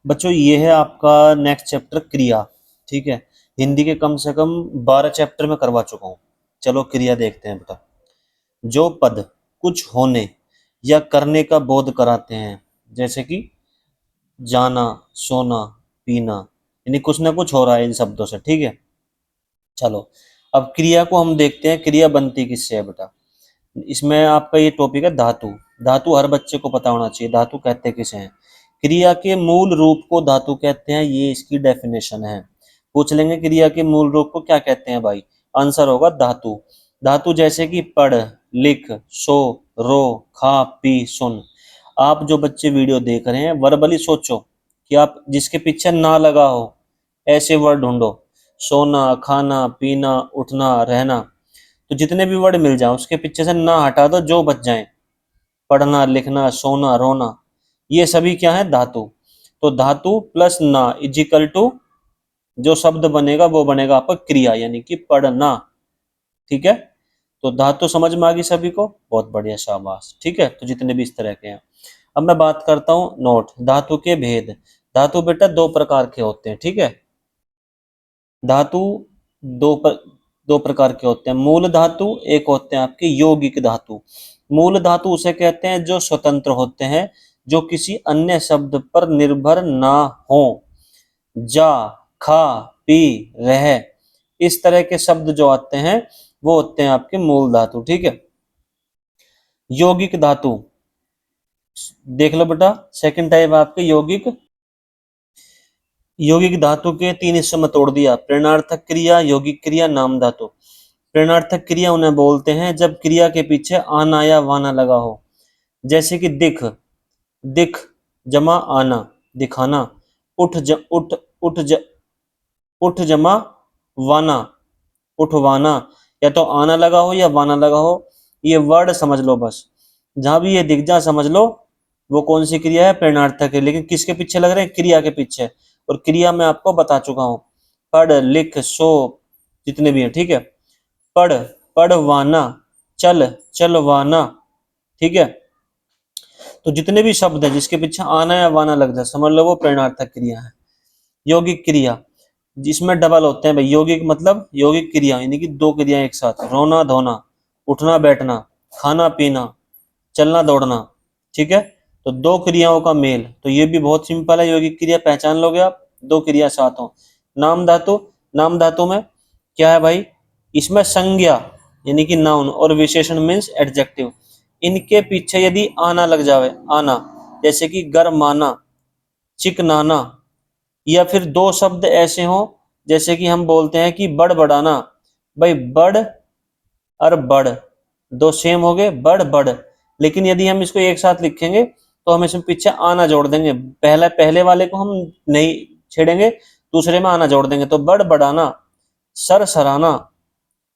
बच्चों ये है आपका नेक्स्ट चैप्टर क्रिया। ठीक है, हिंदी के कम से कम 12 चैप्टर में करवा चुका हूँ। चलो क्रिया देखते हैं बेटा। जो पद कुछ होने या करने का बोध कराते हैं, जैसे कि जाना, सोना, पीना, यानी कुछ ना कुछ हो रहा है इन शब्दों से। ठीक है, चलो अब क्रिया को हम देखते हैं। क्रिया बनती किससे है बेटा। इसमें आपका ये टॉपिक है धातु। धातु हर बच्चे को पता होना चाहिए, धातु कहते किसे हैं। क्रिया के मूल रूप को धातु कहते हैं, ये इसकी डेफिनेशन है। पूछ लेंगे क्रिया के मूल रूप को क्या कहते हैं भाई, आंसर होगा धातु। धातु जैसे कि पढ़, लिख, सो, रो, खा, पी, सुन। आप जो बच्चे वीडियो देख रहे हैं वर्बली सोचो कि आप जिसके पीछे ना लगा हो ऐसे वर्ड ढूंढो। सोना, खाना, पीना, उठना, रहना। तो जितने भी वर्ड मिल जाए उसके पीछे से ना हटा दो, जो बच जाए। पढ़ना, लिखना, सोना, रोना, ये सभी क्या है, धातु। तो धातु प्लस ना इजिकल टू जो शब्द बनेगा वो बनेगा आपका क्रिया, यानी कि पढ़ना। ठीक है, तो धातु समझ में आ गई सभी को, बहुत बढ़िया, शाबाश। ठीक है, तो जितने भी इस तरह के हैं। अब मैं बात करता हूँ नोट धातु के भेद। धातु बेटा दो प्रकार के होते हैं। ठीक है, धातु दो पर, दो प्रकार के होते हैं। मूल धातु, एक होते हैं आपके यौगिक धातु। मूल धातु उसे कहते हैं जो स्वतंत्र होते हैं, जो किसी अन्य शब्द पर निर्भर ना हो। जा, खा, पी, रह, इस तरह के शब्द जो आते हैं वो होते हैं आपके मूल धातु। ठीक है, यौगिक धातु देख लो बेटा। सेकंड टाइप आपके यौगिक। यौगिक धातु के तीन हिस्सों में तोड़ दिया, प्रेरणार्थक क्रिया, यौगिक क्रिया, नाम धातु। प्रेरणार्थक क्रिया उन्हें बोलते हैं जब क्रिया के पीछे आना या वाना लगा हो। जैसे कि दिख, दिख जमा आना, दिखाना। उठ ज, उठ उठ ज, उठ जमा वाना, उठवाना। या तो आना लगा हो या वाना लगा हो, ये वर्ड समझ लो बस। जहां भी ये दिख जा समझ लो वो कौन सी क्रिया है, प्रेरणार्थक है। लेकिन किसके पीछे लग रहे हैं, क्रिया के पीछे। और क्रिया मैं आपको बता चुका हूं, पढ़, लिख, सो, जितने भी हैं। ठीक है, पढ़, पढ़वाना, चल, चलवाना। ठीक है, तो जितने भी शब्द हैं जिसके पीछे आना या वाना लग जाए समझ लो वो प्रेरणार्थक क्रिया है। यौगिक क्रिया जिसमें डबल होते हैं भाई। यौगिक मतलब यौगिक क्रिया यानी कि दो क्रियाएं एक साथ, रोना धोना, उठना बैठना, खाना पीना, चलना दौड़ना। ठीक है, तो दो क्रियाओं का मेल, तो ये भी बहुत सिंपल है। यौगिक क्रिया पहचान लोगे आप, दो क्रिया साथ हो। नाम धातु, नाम धातु में क्या है भाई, इसमें संज्ञा यानी कि नाउन और विशेषण मीन्स एडजेक्टिव, इनके पीछे यदि आना लग जावे, आना, जैसे कि गरमाना, चिकनाना। या फिर दो शब्द ऐसे हों जैसे कि हम बोलते हैं कि बड़बड़ाना। भाई बड़ और बड़ दो सेम हो गए, बड़ बड़। लेकिन यदि हम इसको एक साथ लिखेंगे तो हम इसमें पीछे आना जोड़ देंगे। पहले पहले वाले को हम नहीं छेड़ेंगे, दूसरे में आना जोड़ देंगे, तो बड़ बड़ाना, सर सराना।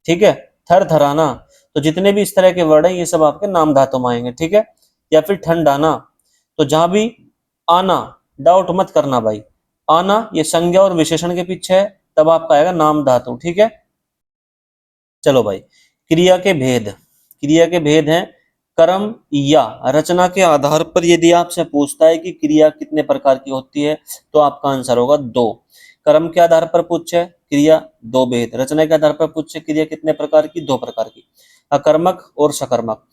ठीक है, थर थराना। तो जितने भी इस तरह के वर्ड हैं ये सब आपके नाम धातु में आएंगे। ठीक है, या फिर ठंडाना। तो जहां भी आना, डाउट मत करना भाई, आना ये संज्ञा और विशेषण के पीछे है, तब आपका आएगा नाम धातु। ठीक है, चलो भाई क्रिया के भेद। क्रिया के भेद हैं कर्म या रचना के आधार पर। यदि आपसे पूछता है कि क्रिया कितने प्रकार की होती है तो आपका आंसर होगा दो। कर्म के आधार पर पूछे क्रिया, दो भेद। रचना के आधार पर पूछे क्रिया कितने प्रकार की, दो प्रकार की, अकर्मक और सकर्मक।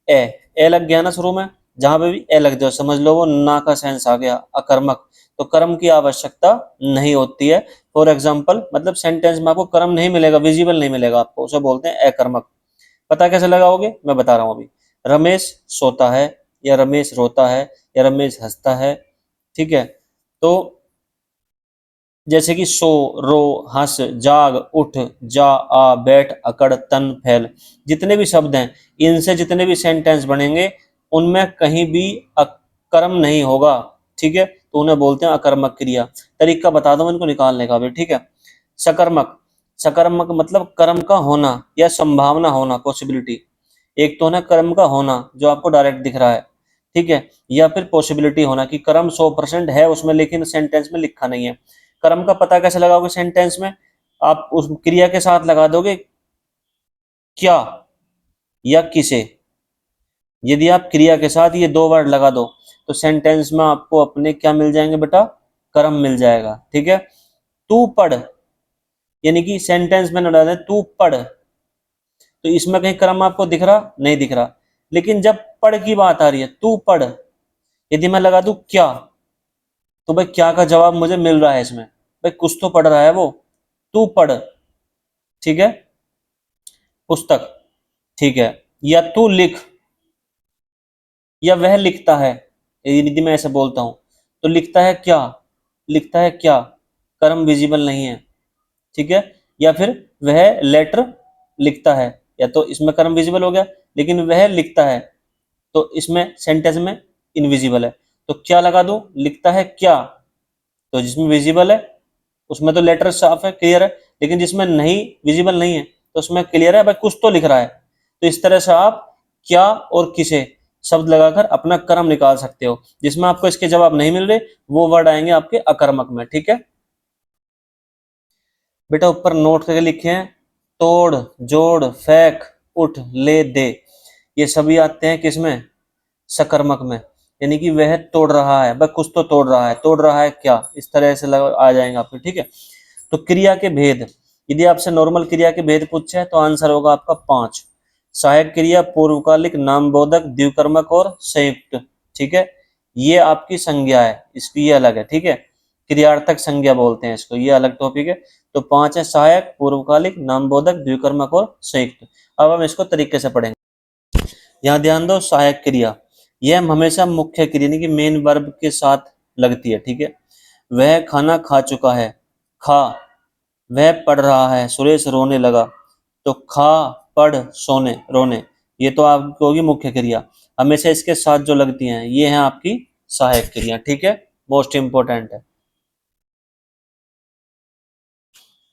ए ए लग गया ना शुरू में, जहां पे भी ए लग जाओ समझ लो वो ना का सेंस आ गया, अकर्मक। तो कर्म की आवश्यकता नहीं होती है। फॉर एग्जाम्पल मतलब सेंटेंस में आपको कर्म नहीं मिलेगा, विजिबल नहीं मिलेगा आपको, उसे बोलते हैं अकर्मक। पता कैसे लगाओगे, मैं बता रहा हूं अभी। रमेश सोता है, या रमेश रोता है, या रमेश हंसता है। ठीक है, तो जैसे कि सो, रो, हंस, जाग, उठ, जा, आ, बैठ, अकड़, तन, फैल, जितने भी शब्द हैं इनसे जितने भी सेंटेंस बनेंगे उनमें कहीं भी अकर्म नहीं होगा। ठीक है, तो उन्हें बोलते हैं अकर्मक क्रिया। तरीका बता दो इनको निकालने का भी। ठीक है, सकर्मक, सकर्मक मतलब कर्म का होना या संभावना होना, पॉसिबिलिटी। एक तो ना कर्म का होना जो आपको डायरेक्ट दिख रहा है, ठीक है, या फिर पॉसिबिलिटी होना कि कर्म 100% है उसमें लेकिन सेंटेंस में लिखा नहीं है। कर्म का पता कैसे लगाओगे सेंटेंस में, आप उस क्रिया के साथ लगा दोगे क्या या किसे। यदि आप क्रिया के साथ ये दो वर्ड लगा दो तो सेंटेंस में आपको अपने क्या मिल जाएंगे बेटा, कर्म मिल जाएगा। ठीक है, तू पढ़, यानी कि सेंटेंस में डाल दें तू पढ़, तो इसमें कहीं कर्म आपको दिख रहा, नहीं दिख रहा। लेकिन जब पढ़ की बात आ रही है, तू पढ़, यदि मैं लगा दूं क्या, तो भाई क्या का जवाब मुझे मिल रहा है इसमें, भाई कुछ तो पढ़ रहा है वो, तू पढ़। ठीक है, पुस्तक। ठीक है, या तू लिख, या वह लिखता है, यदि मैं ऐसे बोलता हूं तो लिखता है क्या, लिखता है क्या, कर्म विजिबल नहीं है। ठीक है, या फिर वह लेटर लिखता है, या तो इसमें कर्म विजिबल हो गया, लेकिन वह लिखता है तो इसमें सेंटेंस में इनविजिबल है। तो क्या लगा दूं, लिखता है क्या, तो जिसमें विजिबल है उसमें तो लेटर साफ है, क्लियर है, लेकिन जिसमें नहीं, विजिबल नहीं है, तो उसमें क्लियर है भाई कुछ तो लिख रहा है। तो इस तरह से आप क्या और किसे शब्द लगाकर अपना कर्म निकाल सकते हो। जिसमें आपको इसके जवाब नहीं मिल रहे, वो वर्ड आएंगे आपके अकर्मक में। ठीक है बेटा, ऊपर नोट करके लिखे हैं, तोड़, जोड़, फेंक, उठ, ले, दे, ये सभी आते हैं किसमें, सकर्मक में। यानी कि वह तोड़ रहा है, वह कुछ तो तोड़ रहा है, तोड़ रहा है क्या, इस तरह से आ जाएंगे आपके। ठीक है, तो क्रिया के भेद, यदि आपसे नॉर्मल क्रिया के भेद पूछे है तो आंसर होगा आपका 5। सहायक क्रिया, पूर्वकालिक, नामबोधक, द्विकर्मक और संयुक्त। ठीक है, ये आपकी संज्ञा है, इसकी ये अलग है। ठीक है, क्रियार्थक संज्ञा बोलते हैं इसको, ये अलग टॉपिक है। तो 5 है, सहायक, पूर्वकालिक, नामबोधक, द्विकर्मक और संयुक्त। अब हम इसको तरीके से पढ़ेंगे। यहाँ ध्यान दो, सहायक क्रिया, यह हमेशा मुख्य क्रिया यानी कि मेन वर्ब के साथ लगती है। ठीक है, वह खाना खा चुका है, खा, वह पढ़ रहा है, सुरेश रोने लगा, तो खा, पढ़, सोने, रोने, ये तो आपकी होगी मुख्य क्रिया। हमेशा इसके साथ जो लगती हैं ये है आपकी सहायक क्रिया। ठीक है, मोस्ट इंपोर्टेंट है।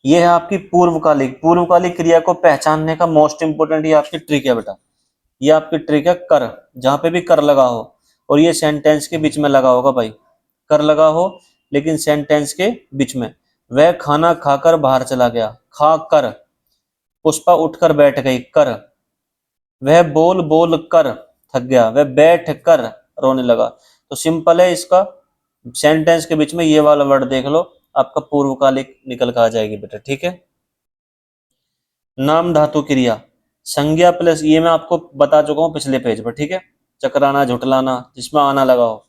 ये है आपकी पूर्वकालिक, पूर्वकालिक क्रिया को पहचानने का मोस्ट इंपोर्टेंट ये आपकी ट्रिक है बेटा। ये आपकी ट्रिक है, कर, जहां पे भी कर लगा हो और ये सेंटेंस के बीच में लगा होगा भाई, कर लगा हो लेकिन सेंटेंस के बीच में। वह खाना खाकर बाहर चला गया, खा कर, पुष्पा उठकर बैठ गई, कर, वह बोल बोल कर थक गया, वह बैठ कर रोने लगा। तो सिंपल है, इसका सेंटेंस के बीच में ये वाला वर्ड देख लो, आपका पूर्वकालिक निकल कर आ जाएगी बेटा। ठीक है, नाम धातु क्रिया, संज्ञा प्लस, ये मैं आपको बता चुका हूं पिछले पेज पर। ठीक है, चकराना, झुटलाना, जिसमें आना लगा हो।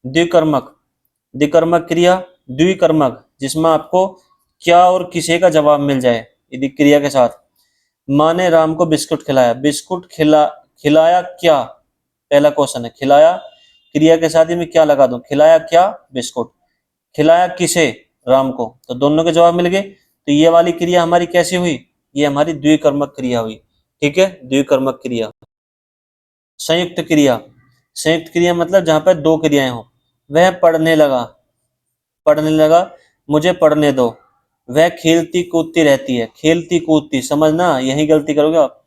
द्विकर्मक, द्विकर्मक क्रिया, द्विकर्मक जिसमें आपको क्या और किसे का जवाब मिल जाए यदि क्रिया के साथ। माँ ने राम को बिस्कुट खिलाया, बिस्कुट खिलाया क्या, पहला क्वेश्चन है, खिलाया, क्रिया के साथ ही मैं क्या लगा दूं, खिलाया क्या, बिस्कुट, खिलाया किसे, राम को, तो दोनों के जवाब मिल गए। तो ये वाली क्रिया हमारी कैसी हुई, ये हमारी द्विकर्मक क्रिया हुई। ठीक है, द्विकर्मक क्रिया। संयुक्त क्रिया, संयुक्त क्रिया मतलब जहां पर दो क्रियाएं हो। वह पढ़ने लगा, पढ़ने लगा, मुझे पढ़ने दो, वह खेलती कूदती रहती है, खेलती कूदती, समझना यही गलती करोगे आप।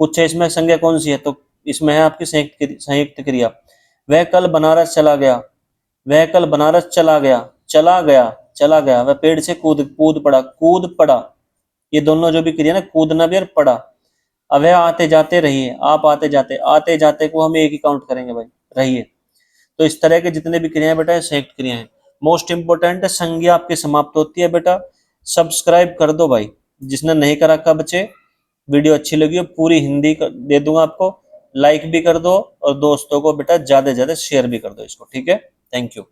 पूछे इसमें संज्ञा कौन सी है, तो इसमें है आपकी संयुक्त क्रिया। वह कल बनारस चला गया, वह कल बनारस चला गया, चला गया, चला गया, वह पेड़ से कूद कूद पड़ा, कूद पड़ा, ये दोनों जो भी क्रिया ना, कूदना भी और पड़ा। अब वह आते जाते रहिए, आप आते जाते, आते जाते को हम एक ही काउंट करेंगे भाई, रहिए। तो इस तरह के जितने भी क्रियाएं बेटा संयुक्त क्रिया हैं। मोस्ट इंपोर्टेंट है, संज्ञा आपकी समाप्त होती है बेटा। सब्सक्राइब कर दो भाई, जिसने नहीं करा का बच्चे, वीडियो अच्छी लगी हो पूरी हिंदी दे दूंगा आपको, लाइक भी कर दो और दोस्तों को बेटा ज्यादा से ज्यादा शेयर भी कर दो इसको। ठीक है, थैंक यू।